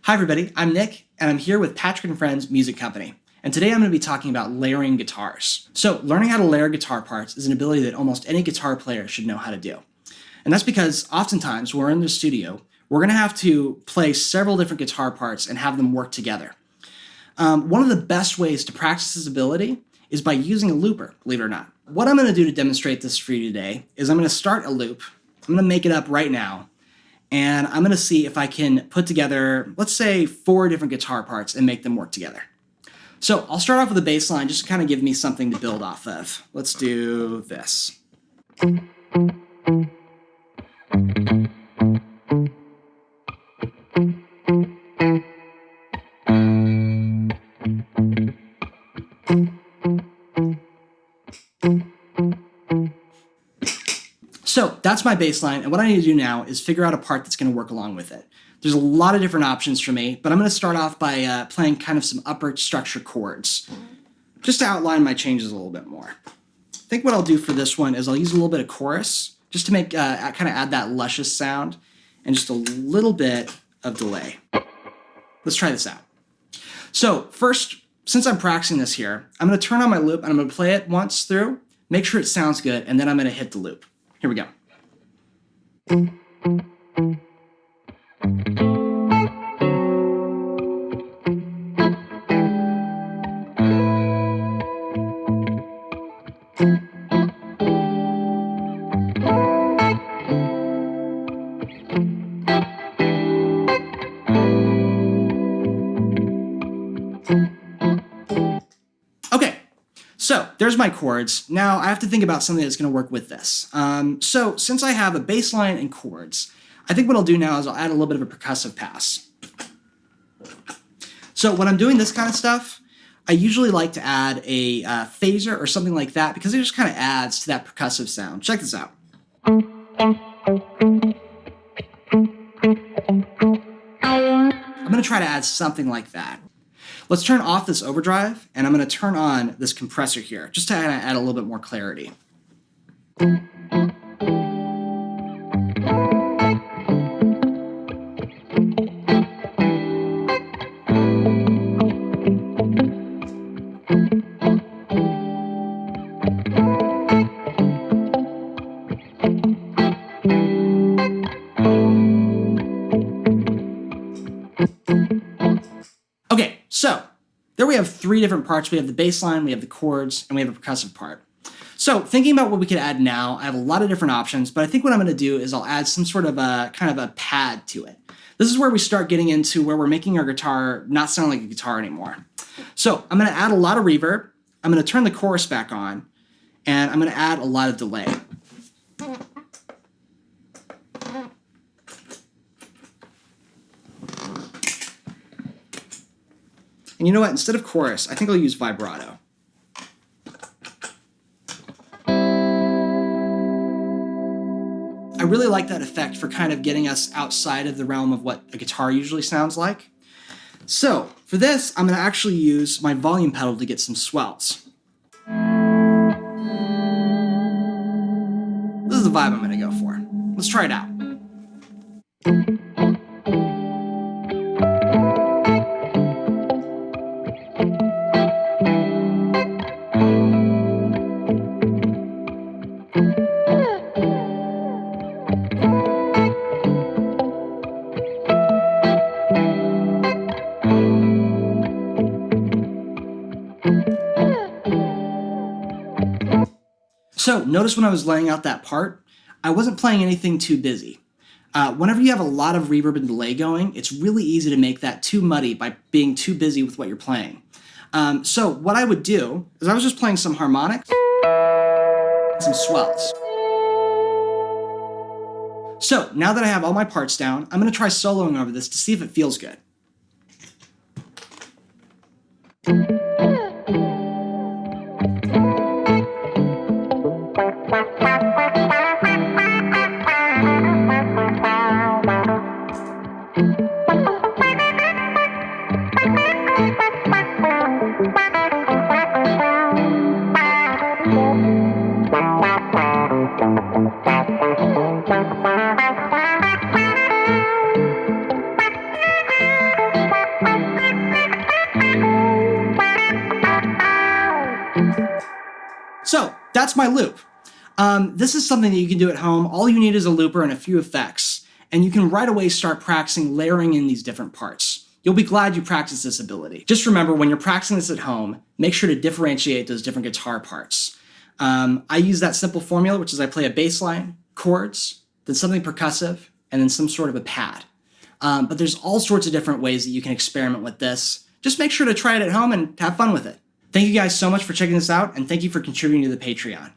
Hi everybody, I'm Nick, and I'm here with Patrick & Friends Music Company. And today I'm going to be talking about layering guitars. So learning how to layer guitar parts is an ability that almost any guitar player should know how to do. And that's because oftentimes when we're in the studio, we're going to have to play several different guitar parts and have them work together. One of the best ways to practice this ability is by using a looper, believe it or not. What I'm going to do to demonstrate this for you today is I'm going to start a loop. I'm going to make it up right now. And I'm going to see if I can put together, let's say, 4 different guitar parts and make them work together. So I'll start off with a bass line just to kind of give me something to build off of. Let's do this. So that's my bass line, and what I need to do now is figure out a part that's going to work along with it. There's a lot of different options for me, but I'm going to start off by playing kind of some upper structure chords, just to outline my changes a little bit more. I think what I'll do for this one is I'll use a little bit of chorus, just to make kind of add that luscious sound, and just a little bit of delay. Let's try this out. So first, since I'm practicing this here, I'm going to turn on my loop, and I'm going to play it once through, make sure it sounds good, and then I'm going to hit the loop. Here we go. Okay. So there's my chords. Now I have to think about something that's going to work with this. So since I have a bass line and chords, I think what I'll do now is I'll add a little bit of a percussive pass. So when I'm doing this kind of stuff, I usually like to add a phaser or something like that because it just kind of adds to that percussive sound. Check this out. I'm going to try to add something like that. Let's turn off this overdrive, and I'm going to turn on this compressor here, just to add a little bit more clarity. Okay, so there we have 3 different parts. We have the bass line, we have the chords, and we have a percussive part. So thinking about what we could add now, I have a lot of different options, but I think what I'm going to do is I'll add some sort of a kind of a pad to it. This is where we start getting into where we're making our guitar not sound like a guitar anymore. So I'm going to add a lot of reverb, I'm going to turn the chorus back on, and I'm going to add a lot of delay. And you know what? Instead of chorus, I think I'll use vibrato. I really like that effect for kind of getting us outside of the realm of what a guitar usually sounds like. So for this, I'm going to actually use my volume pedal to get some swells. This is the vibe I'm going to go for. Let's try it out. So notice when I was laying out that part, I wasn't playing anything too busy. Whenever you have a lot of reverb and delay going, it's really easy to make that too muddy by being too busy with what you're playing. So what I would do is I was just playing some harmonics, some swells. So now that I have all my parts down, I'm going to try soloing over this to see if it feels good. that's my loop. This is something that you can do at home. All you need is a looper and a few effects, and you can right away start practicing layering in these different parts. You'll be glad you practiced this ability. Just remember, when you're practicing this at home, make sure to differentiate those different guitar parts. I use that simple formula, which is I play a bass line, chords, then something percussive, and then some sort of a pad. But there's all sorts of different ways that you can experiment with this. Just make sure to try it at home and have fun with it. Thank you guys so much for checking this out, and thank you for contributing to the Patreon.